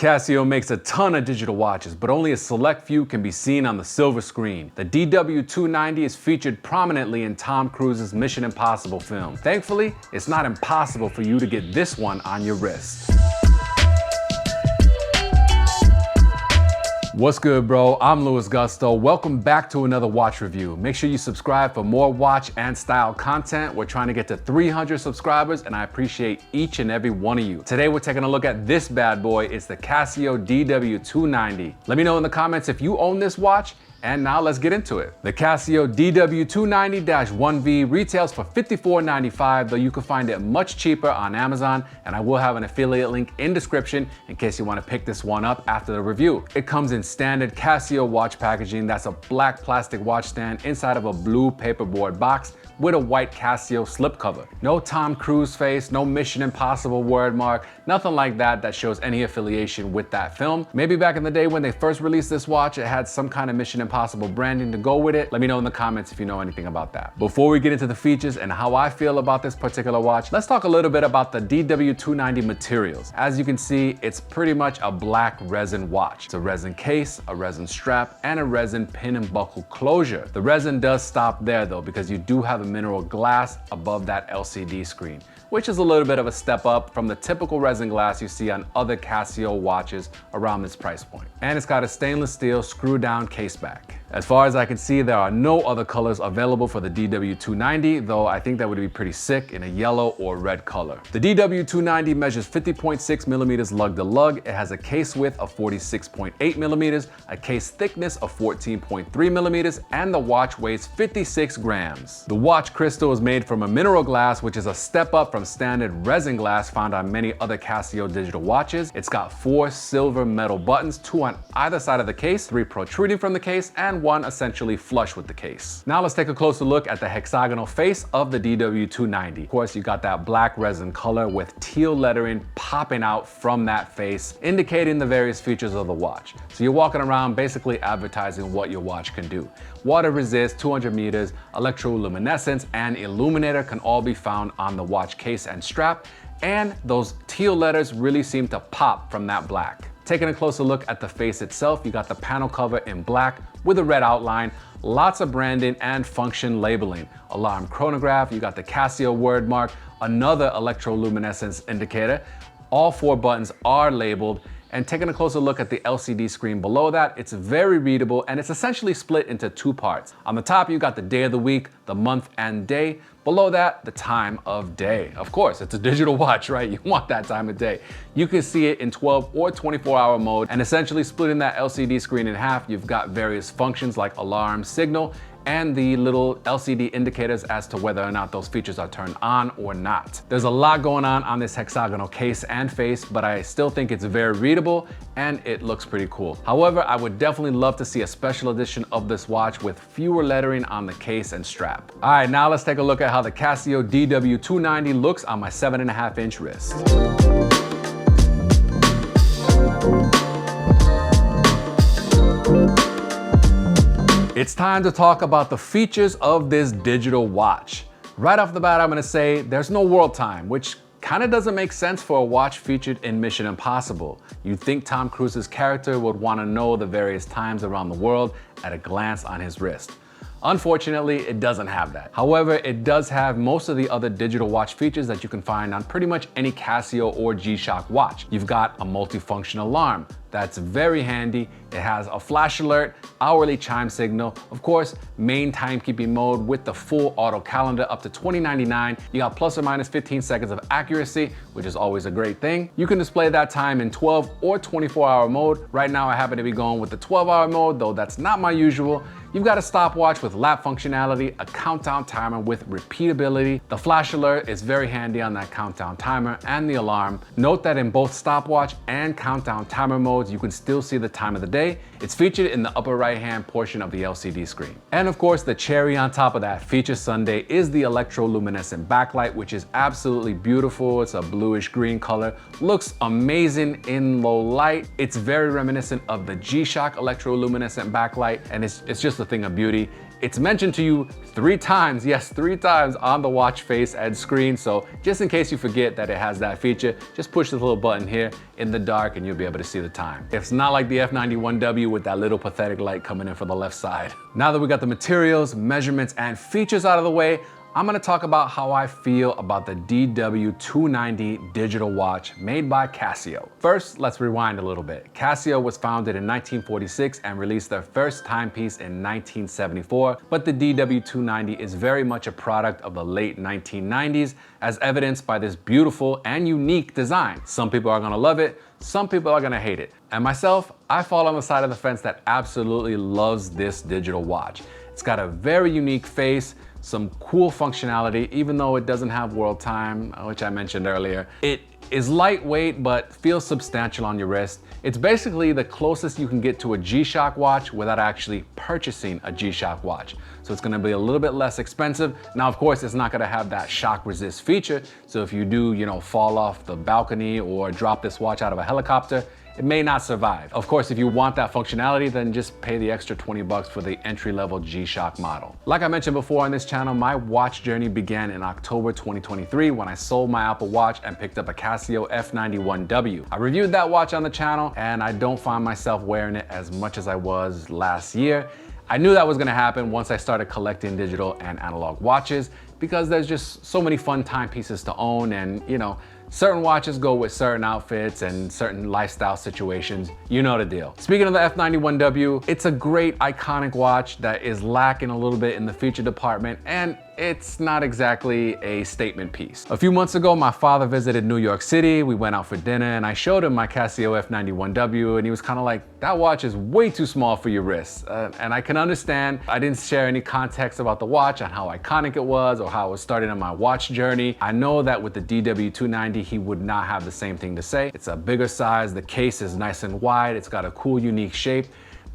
Casio makes a ton of digital watches, but only a select few can be seen on the silver screen. The DW290 is featured prominently in Tom Cruise's Mission Impossible film. Thankfully, it's not impossible for you to get this one on your wrist. What's good, bro? I'm LUISGUSTO. Welcome back to another watch review. Make sure you subscribe for more watch and style content. We're trying to get to 300 subscribers, and I appreciate each and every one of you. Today, we're taking a look at this bad boy. It's the Casio DW290. Let me know in the comments if you own this watch. And now let's get into it. The Casio DW290-1V retails for $54.95, though you can find it much cheaper on Amazon, and I will have an affiliate link in description in case you want to pick this one up after the review. It comes in standard Casio watch packaging. That's a black plastic watch stand inside of a blue paperboard box with a white Casio slipcover. No Tom Cruise face, no Mission Impossible word mark, nothing like that that shows any affiliation with that film. Maybe back in the day when they first released this watch, it had some kind of Mission Impossible branding to go with it. Let me know in the comments if you know anything about that. Before we get into the features and how I feel about this particular watch, let's talk a little bit about the DW290 materials. As you can see, it's pretty much a black resin watch. It's a resin case, a resin strap, and a resin pin and buckle closure. The resin does stop there though, because you do have a mineral glass above that LCD screen, which is a little bit of a step up from the typical resin glass you see on other Casio watches around this price point. And it's got a stainless steel screw down case back. As far as I can see, there are no other colors available for the DW290, though I think that would be pretty sick in a yellow or red color. The DW290 measures 50.6 millimeters lug to lug. It has a case width of 46.8 millimeters, a case thickness of 14.3 millimeters, and the watch weighs 56 grams. The watch crystal is made from a mineral glass, which is a step up from standard resin glass found on many other Casio digital watches. It's got 4 silver metal buttons, 2 on either side of the case, 3 protruding from the case, and 1 essentially flush with the case. Now let's take a closer look at the hexagonal face of the DW290. Of course, you got that black resin color with teal lettering popping out from that face, indicating the various features of the watch. So you're walking around basically advertising what your watch can do. Water resist, 200 meters, electroluminescence, and illuminator can all be found on the watch case and strap, and those teal letters really seem to pop from that black. Taking a closer look at the face itself, you got the panel cover in black with a red outline, lots of branding and function labeling. Alarm chronograph, you got the Casio word mark, another electroluminescence indicator. All 4 buttons are labeled. And taking a closer look at the LCD screen below that, it's very readable and it's essentially split into 2 parts. On the top, you got the day of the week, the month and day. Below that, the time of day. Of course, it's a digital watch, right? You want that time of day. You can see it in 12 or 24-hour mode, and essentially splitting that LCD screen in half, you've got various functions like alarm, signal, and the little LCD indicators as to whether or not those features are turned on or not. There's a lot going on this hexagonal case and face, but I still think it's very readable and it looks pretty cool. However, I would definitely love to see a special edition of this watch with fewer lettering on the case and strap. All right, now let's take a look at how the Casio DW290 looks on my 7.5-inch wrist. It's time to talk about the features of this digital watch. Right off the bat, I'm gonna say there's no world time, which kind of doesn't make sense for a watch featured in Mission Impossible. You'd think Tom Cruise's character would want to know the various times around the world at a glance on his wrist. Unfortunately, it doesn't have that. However, it does have most of the other digital watch features that you can find on pretty much any Casio or G-Shock watch. You've got a multifunction alarm. That's very handy. It has a flash alert, hourly chime signal, of course, main timekeeping mode with the full auto calendar up to 2099. You got plus or minus 15 seconds of accuracy, which is always a great thing. You can display that time in 12 or 24-hour mode. Right now, I happen to be going with the 12-hour mode, though that's not my usual. You've got a stopwatch with lap functionality, a countdown timer with repeatability. The flash alert is very handy on that countdown timer and the alarm. Note that in both stopwatch and countdown timer modes, you can still see the time of the day. It's featured in the upper right-hand portion of the LCD screen. And of course, the cherry on top of that feature sundae is the electroluminescent backlight, which is absolutely beautiful. It's a bluish green color, looks amazing in low light. It's very reminiscent of the G-Shock electroluminescent backlight, and it's just just a thing of beauty. It's mentioned to you 3 times, yes, 3 times on the watch face and screen. So just in case you forget that it has that feature, just push this little button here in the dark and you'll be able to see the time. It's not like the F91W with that little pathetic light coming in from the left side. Now that we got the materials, measurements, and features out of the way, I'm gonna talk about how I feel about the DW290 digital watch made by Casio. First, let's rewind a little bit. Casio was founded in 1946 and released their first timepiece in 1974, but the DW290 is very much a product of the late 1990s, as evidenced by this beautiful and unique design. Some people are gonna love it, some people are gonna hate it. And myself, I fall on the side of the fence that absolutely loves this digital watch. It's got a very unique face, some cool functionality, even though it doesn't have world time, which I mentioned earlier. It is lightweight, but feels substantial on your wrist. It's basically the closest you can get to a G-Shock watch without actually purchasing a G-Shock watch. So it's gonna be a little bit less expensive. Now, of course, it's not gonna have that shock resist feature. So if you do, fall off the balcony or drop this watch out of a helicopter, it may not survive. Of course, if you want that functionality, then just pay the extra 20 bucks for the entry-level G-Shock model. Like I mentioned before on this channel, my watch journey began in October 2023 when I sold my Apple Watch and picked up a Casio F91W. I reviewed that watch on the channel and I don't find myself wearing it as much as I was last year. I knew that was gonna happen once I started collecting digital and analog watches because there's just so many fun timepieces to own and, certain watches go with certain outfits and certain lifestyle situations. You know the deal. Speaking of the F91W, it's a great iconic watch that is lacking a little bit in the feature department, and it's not exactly a statement piece. A few months ago, my father visited New York City. We went out for dinner and I showed him my Casio F91W and he was kind of like, that watch is way too small for your wrists. And I can understand. I didn't share any context about the watch and how iconic it was or how it was starting on my watch journey. I know that with the DW290, he would not have the same thing to say. It's a bigger size, the case is nice and wide, it's got a cool, unique shape,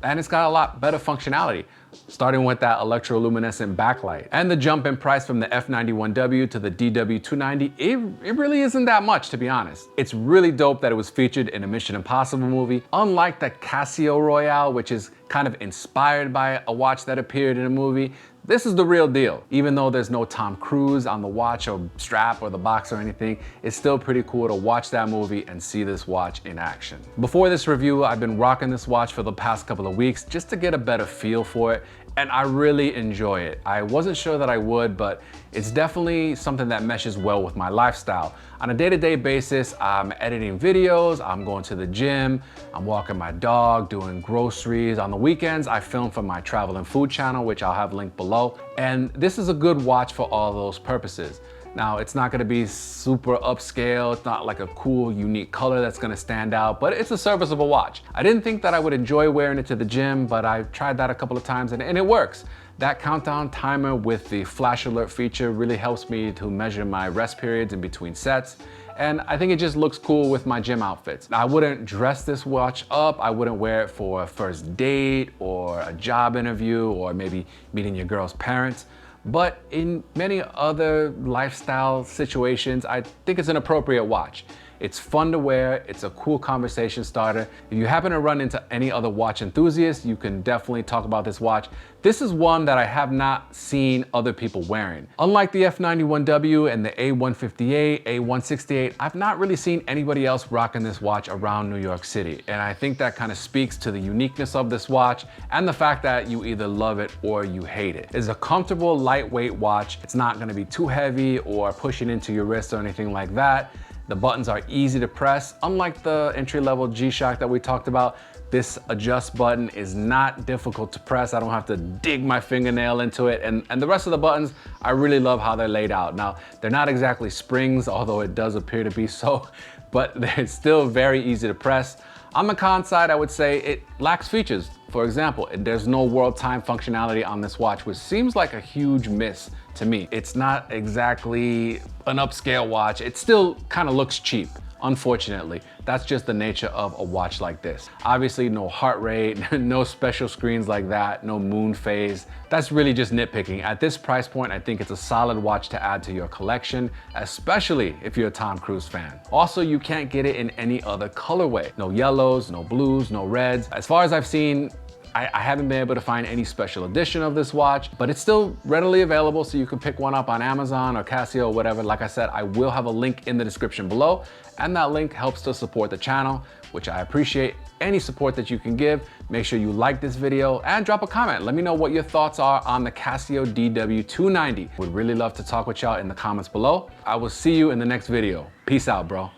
and it's got a lot better functionality, starting with that electroluminescent backlight. And the jump in price from the F91W to the DW290, it really isn't that much, to be honest. It's really dope that it was featured in a Mission Impossible movie. Unlike the Casio Royale, which is kind of inspired by a watch that appeared in a movie, this is the real deal. Even though there's no Tom Cruise on the watch or strap or the box or anything, it's still pretty cool to watch that movie and see this watch in action. Before this review, I've been rocking this watch for the past couple of weeks just to get a better feel for it, and I really enjoy it. I wasn't sure that I would, but it's definitely something that meshes well with my lifestyle. On a day-to-day basis, I'm editing videos, I'm going to the gym, I'm walking my dog, doing groceries. On the weekends, I film for my travel and food channel, which I'll have linked below. And this is a good watch for all those purposes. Now, it's not gonna be super upscale, it's not like a cool, unique color that's gonna stand out, but it's a serviceable watch. I didn't think that I would enjoy wearing it to the gym, but I tried that a couple of times and it works. That countdown timer with the flash alert feature really helps me to measure my rest periods in between sets. And I think it just looks cool with my gym outfits. I wouldn't dress this watch up. I wouldn't wear it for a first date or a job interview or maybe meeting your girl's parents. But in many other lifestyle situations, I think it's an appropriate watch. It's fun to wear, it's a cool conversation starter. If you happen to run into any other watch enthusiasts, you can definitely talk about this watch. This is one that I have not seen other people wearing. Unlike the F91W and the A158, A168, I've not really seen anybody else rocking this watch around New York City. And I think that kind of speaks to the uniqueness of this watch and the fact that you either love it or you hate it. It's a comfortable, lightweight watch. It's not gonna be too heavy or pushing into your wrist or anything like that. The buttons are easy to press. Unlike the entry-level G-Shock that we talked about, this adjust button is not difficult to press. I don't have to dig my fingernail into it. And the rest of the buttons, I really love how they're laid out. Now, they're not exactly springs, although it does appear to be so, but they're still very easy to press. On the con side, I would say it lacks features. For example, there's no world time functionality on this watch, which seems like a huge miss to me. It's not exactly an upscale watch. It still kind of looks cheap, unfortunately. That's just the nature of a watch like this. Obviously, no heart rate, no special screens like that, no moon phase. That's really just nitpicking. At this price point, I think it's a solid watch to add to your collection, especially if you're a Tom Cruise fan. Also, you can't get it in any other colorway. No yellows, no blues, no reds. As far as I've seen, I haven't been able to find any special edition of this watch, but it's still readily available, so you can pick one up on Amazon or Casio or whatever. Like I said, I will have a link in the description below, and that link helps to support the channel, which I appreciate. Any support that you can give. Make sure you like this video and drop a comment. Let me know what your thoughts are on the Casio DW290. Would really love to talk with y'all in the comments below. I will see you in the next video. Peace out, bro.